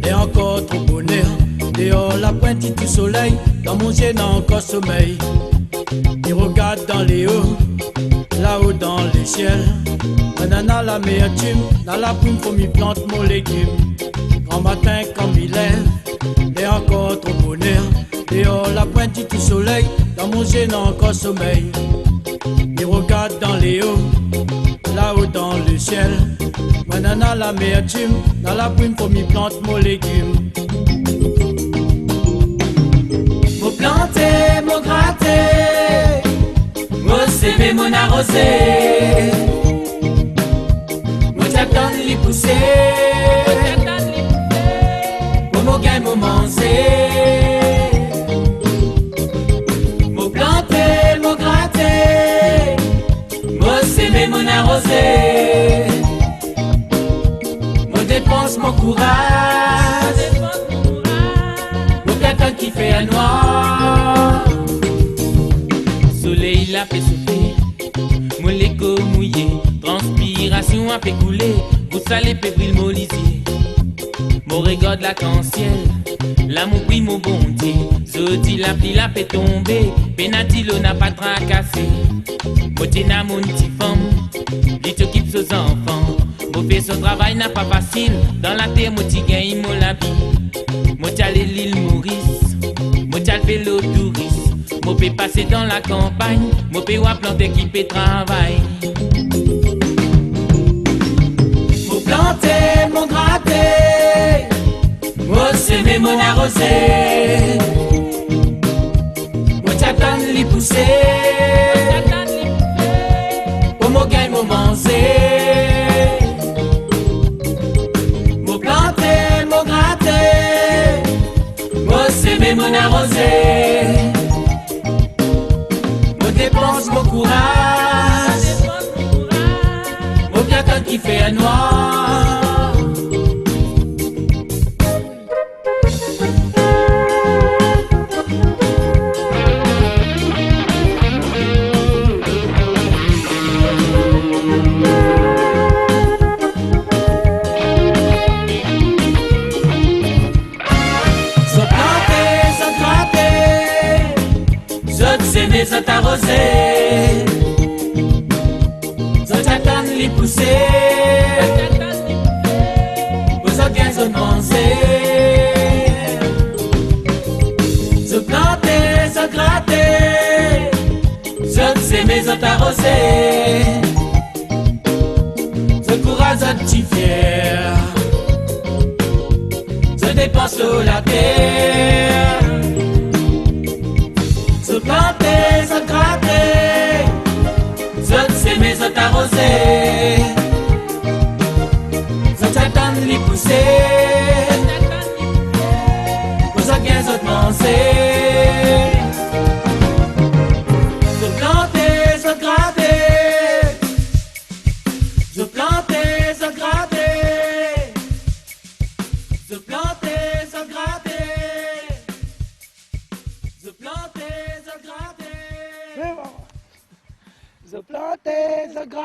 Et encore trop bonheur, dehors la pointe du soleil, dans mon gênant encore sommeil. Il regarde dans les hauts, là-haut dans les ciels. Banana la meilleure tume, dans la plume faut m'y plante mon légume. Grand matin comme il lève, et encore trop bonheur, dehors la pointe du soleil, dans mon gênant encore sommeil. Il regarde dans les hauts, là-haut dans le ciel. Banana la meilleure tume, dans la plume faut m'y plante mon légume. Mon planter, mon gratter, mon s'aimer, mon arroser, mon j'attends les pousser, mon gain, mon manger. Mon planter, mon gratter, mon s'aimer, mon arroser, dépense mon courage, mon quelqu'un qui fait un noir. Soleil l'a fait souffler, mon léco mouillé, transpiration a fait couler, vous salez pébril mon lisier. Mon regarde l'arc-en-ciel, l'amour pris mon bon Dieu. Zodi la pli la fait tomber, penatilo n'a pas tracassé. Motina mon petit femme, il t'occupe ses enfants. Mon fait son travail n'a pas facile, dans la terre mon petit gagne mon la vie. Mon t'allé l'île Maurice, mon t'allé fait le touriste. Mon peut passer dans la campagne, mon peut voir planter qui peut travailler. Mon planter, mon gratter, mon semer, mon arroser, mon t'attend les pousser, pour mon gagne mon manger. Mon arrosé, mon dépense, mon courage, mon quelqu'un qui fait un noir. S'aimer, ça t'arroser, ça t'attend les pousser, vous autres bien se manger, se planter, se gratter, ça s'aimer, ça t'arroser, ce courage, ça t'y fier, se dépense sur la terre. Se planter, se gratter, se s'aimer, se t'arroser, se t'attendre les pousser, vous autres bien se manger. Se planter, se gratter, se planter, se gratter, se planter, se gratter, se planter. Se planter, se gratter.